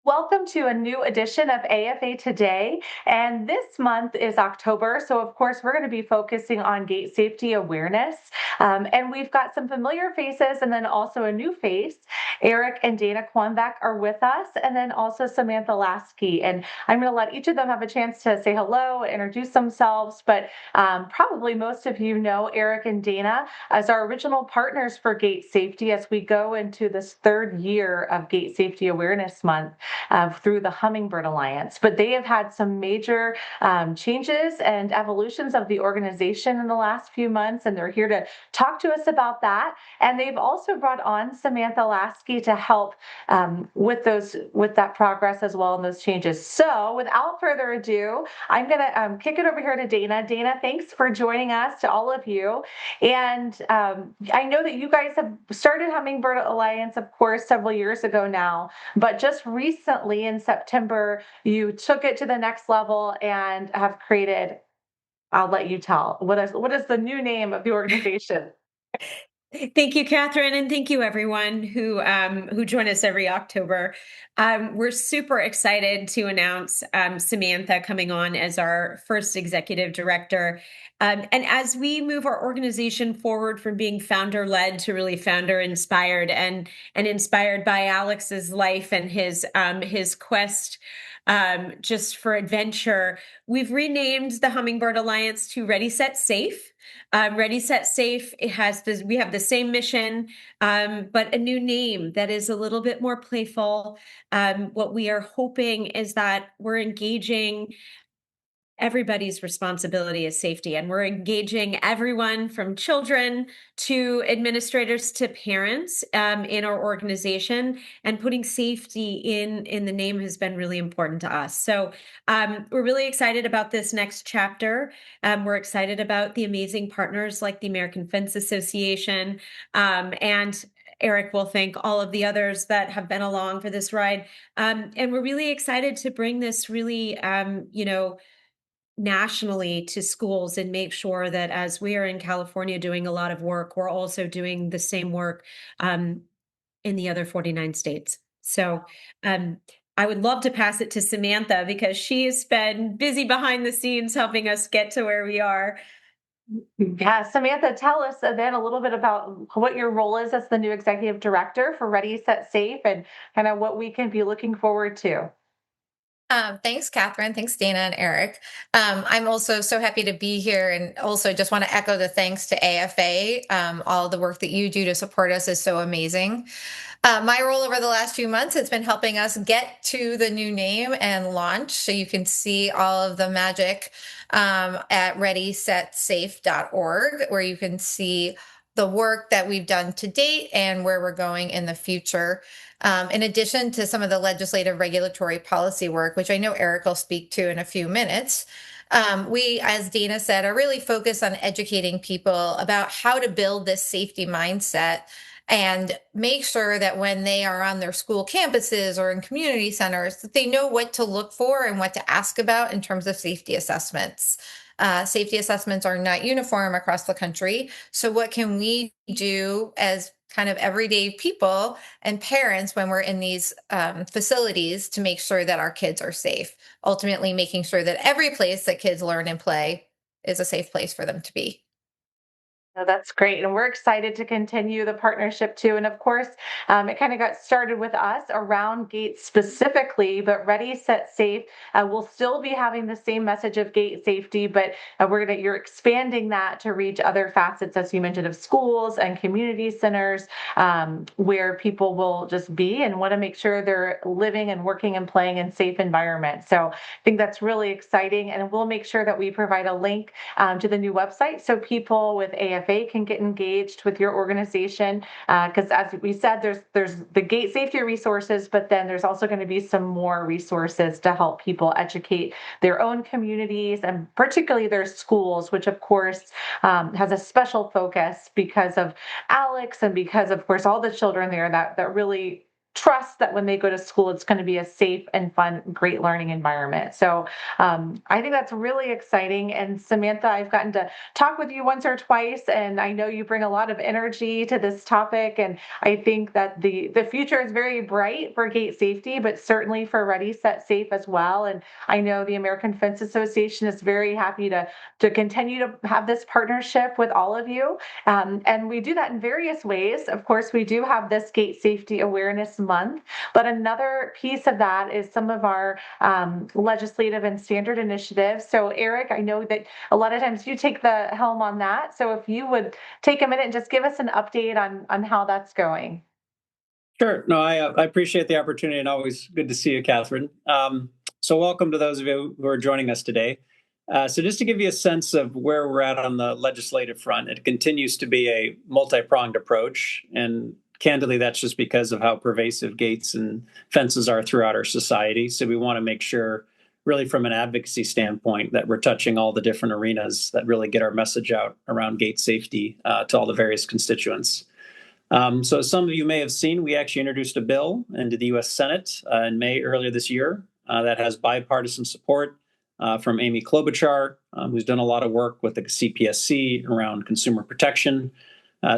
Welcome to a new edition of AFA Today. And this month is October. So, of course, we're going to be focusing on gate safety awareness. And we've got some familiar faces and then also a new face. Eric and Dayna Quanbeck are with us, and then also Samantha Lasky. And I'm going to let each of them have a chance to say hello, introduce themselves. But probably most of you know Eric and Dayna as our original partners for gate safety as we go into this third year of Gate Safety Awareness Month through the Hummingbird Alliance. But they have had some major changes and evolutions of the organization in the last few months, and they're here to talk to us about that. And they've also brought on Samantha Lasky to help with that progress as well and those changes. So, without further ado, I'm going to kick it over here to Dayna. Dayna, thanks for joining us, to all of you. And I know that you guys have started Hummingbird Alliance, of course, several years ago now, but just recently in September, you took it to the next level and have created, I'll let you tell, what is the new name of the organization? Thank you, Catherine, and thank you everyone who join us every October. We're super excited to announce Samantha coming on as our first executive director. And as we move our organization forward from being founder-led to really founder-inspired, and inspired by Alex's life and his quest just for adventure, we've renamed the Hummingbird Alliance to Ready, Set, Safe. Ready, Set, Safe. We have the same mission, but a new name that is a little bit more playful. What we are hoping is that we're engaging everybody's responsibility is safety, and we're engaging everyone from children to administrators to parents in our organization, and putting safety in the name has been really important to us. So we're really excited about this next chapter. We're excited about the amazing partners like the American Fence Association, and Eric will thank all of the others that have been along for this ride. And we're really excited to bring this really, nationally to schools, and make sure that as we are in California doing a lot of work, we're also doing the same work um, in the other 49 states. So um, I would love to pass it to Samantha because she has been busy behind the scenes helping us get to where we are. Yeah, Samantha, tell us then a little bit about what your role is as the new executive director for Ready, Set, Safe, and kind of what we can be looking forward to. Thanks, Catherine. Thanks, Dana and Eric. I'm also so happy to be here, and also just want to echo the thanks to AFA. All the work that you do to support us is so amazing. My role over the last few months has been helping us get to the new name and launch. So you can see all of the magic at readysetsafe.org, where you can see the work that we've done to date and where we're going in the future. In addition to some of the legislative regulatory policy work, which I know Eric will speak to in a few minutes, we, as Dana said, are really focused on educating people about how to build this safety mindset and make sure that when they are on their school campuses or in community centers, that they know what to look for and what to ask about in terms of safety assessments. Safety assessments are not uniform across the country. So what can we do as kind of everyday people and parents when we're in these facilities to make sure that our kids are safe? Ultimately, making sure that every place that kids learn and play is a safe place for them to be. No, that's great. And we're excited to continue the partnership too. And of course, it kind of got started with us around gates specifically, but Ready, Set, Safe will still be having the same message of gate safety, but you're expanding that to reach other facets, as you mentioned, of schools and community centers where people will just be and want to make sure they're living and working and playing in safe environments. So I think that's really exciting. And we'll make sure that we provide a link to the new website so people with AFA can get engaged with your organization. Because as we said, there's the gate safety resources, but then there's also going to be some more resources to help people educate their own communities and particularly their schools, which of course has a special focus because of Alex and because of course all the children there that really trust that when they go to school, it's going to be a safe and fun, great learning environment. So I think that's really exciting. And Samantha, I've gotten to talk with you once or twice, and I know you bring a lot of energy to this topic. And I think that the future is very bright for gate safety, but certainly for Ready, Set, Safe as well. And I know the American Fence Association is very happy to continue to have this partnership with all of you. And we do that in various ways. Of course, we do have this Gate Safety Awareness Month, but another piece of that is some of our legislative and standard initiatives. So, Eric, I know that a lot of times you take the helm on that. So, if you would take a minute and just give us an update on how that's going. Sure. No, I appreciate the opportunity, and always good to see you, Catherine. So welcome to those of you who are joining us today. So just to give you a sense of where we're at on the legislative front, it continues to be a multi-pronged approach. And candidly, that's just because of how pervasive gates and fences are throughout our society. So we want to make sure, really from an advocacy standpoint, that we're touching all the different arenas that really get our message out around gate safety to all the various constituents. So as some of you may have seen, we actually introduced a bill into the U.S. Senate in May earlier this year that has bipartisan support from Amy Klobuchar, who's done a lot of work with the CPSC around consumer protection,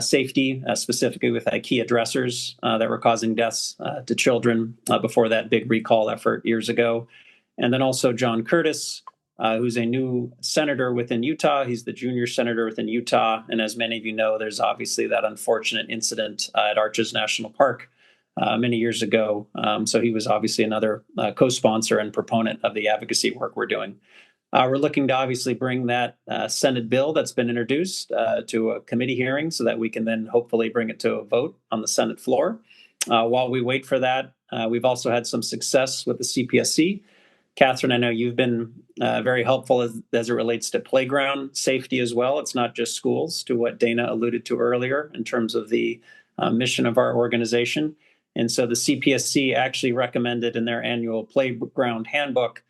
safety, specifically with IKEA dressers that were causing deaths to children before that big recall effort years ago. And then also John Curtis, who's a new senator within Utah. He's the junior senator within Utah. And as many of you know, there's obviously that unfortunate incident at Arches National Park many years ago. So he was obviously another co-sponsor and proponent of the advocacy work we're doing. We're looking to obviously bring that Senate bill that's been introduced to a committee hearing so that we can then hopefully bring it to a vote on the Senate floor. While we wait for that, we've also had some success with the CPSC. Catherine, I know you've been very helpful as it relates to playground safety as well. It's not just schools, to what Dayna alluded to earlier in terms of the mission of our organization. And so the CPSC actually recommended in their annual playground handbook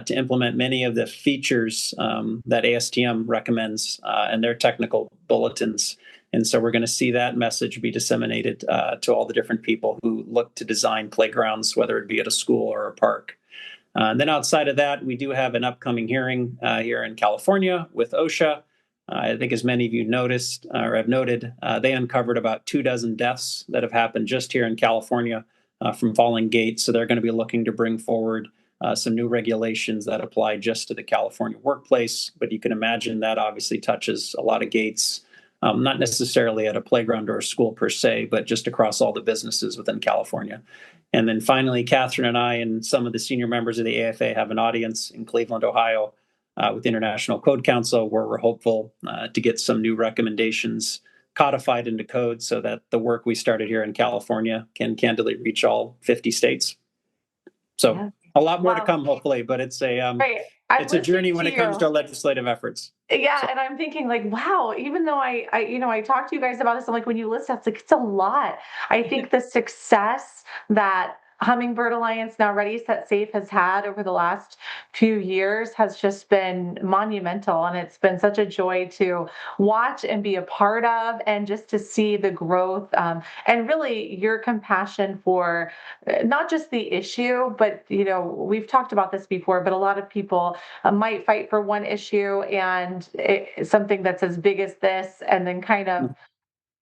to implement many of the features that ASTM recommends in their technical bulletins. And so we're going to see that message be disseminated to all the different people who look to design playgrounds, whether it be at a school or a park. And then outside of that, we do have an upcoming hearing here in California with OSHA. I think as many of you noticed or have noted, they uncovered about 24 deaths that have happened just here in California from falling gates. So they're going to be looking to bring forward some new regulations that apply just to the California workplace. But you can imagine that obviously touches a lot of gates, not necessarily at a playground or a school per se, but just across all the businesses within California. And then finally, Catherine and I and some of the senior members of the AFA have an audience in Cleveland, Ohio, with the International Code Council, where we're hopeful to get some new recommendations codified into code so that the work we started here in California can candidly reach all 50 states. So yeah. A lot more to come, hopefully, but it's a it's a journey when it comes to our legislative efforts. Yeah, so. And I'm thinking like, wow, even though I talked to you guys about this, I'm like, when you list that, it's like, it's a lot. I think the success that Hummingbird Alliance, now Ready, Set, Safe, has had over the last few years has just been monumental. And it's been such a joy to watch and be a part of, and just to see the growth and really your compassion for not just the issue, but, we've talked about this before, but a lot of people might fight for one issue and something that's as big as this, and then kind of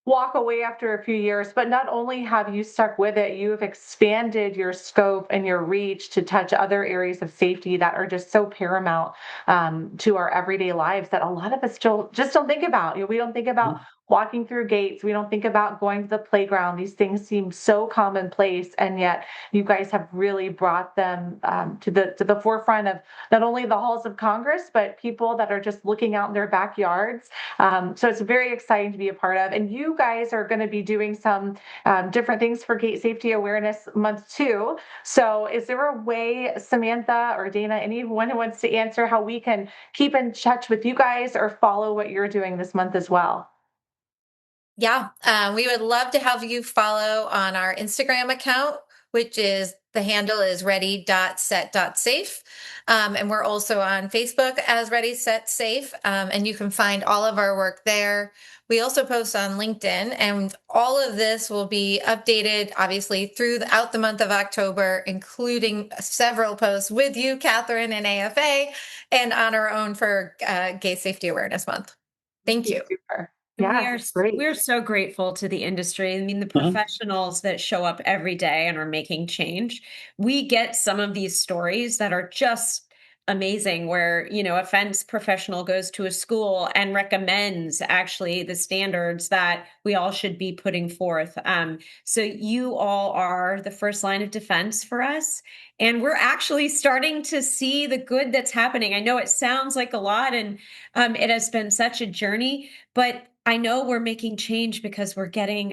walk away after a few years. But not only have you stuck with it, you have expanded your scope and your reach to touch other areas of safety that are just so paramount to our everyday lives that a lot of us still just don't think about. We don't think about walking through gates. We don't think about going to the playground. These things seem so commonplace, and yet you guys have really brought them to the forefront of not only the halls of Congress, but people that are just looking out in their backyards. So it's very exciting to be a part of. And you guys are going to be doing some different things for Gate Safety Awareness Month too. So is there a way, Samantha or Dayna, anyone who wants to answer, how we can keep in touch with you guys or follow what you're doing this month as well? Yeah, we would love to have you follow on our Instagram account, which is the handle is ready.set.safe. And we're also on Facebook as Ready, Set, Safe. And you can find all of our work there. We also post on LinkedIn, and all of this will be updated, obviously, throughout the month of October, including several posts with you, Catherine, and AFA, and on our own for Gay Safety Awareness Month. Thank you. Super. Yeah, great. We're so grateful to the industry. I mean, the professionals that show up every day and are making change. We get some of these stories that are just amazing where, a fence professional goes to a school and recommends actually the standards that we all should be putting forth. So you all are the first line of defense for us. And we're actually starting to see the good that's happening. I know it sounds like a lot, and it has been such a journey, but I know we're making change because we're getting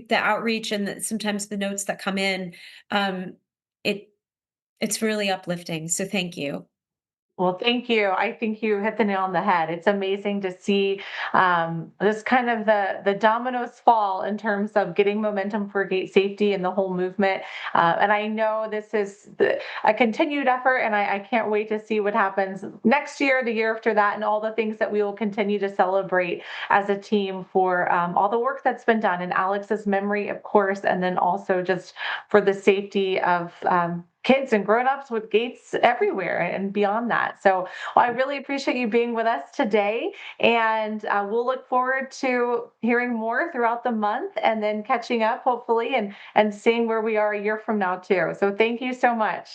the outreach and sometimes the notes that come in. Um, it's really uplifting. So thank you. Well, thank you. I think you hit the nail on the head. It's amazing to see this kind of the dominoes fall in terms of getting momentum for gate safety and the whole movement. And I know this is a continued effort, and I can't wait to see what happens next year, the year after that, and all the things that we will continue to celebrate as a team for all the work that's been done in Alex's memory, of course, and then also just for the safety of kids and grown-ups with gates everywhere and beyond that. So I really appreciate you being with us today, and we'll look forward to hearing more throughout the month and then catching up hopefully and seeing where we are a year from now too. So thank you so much.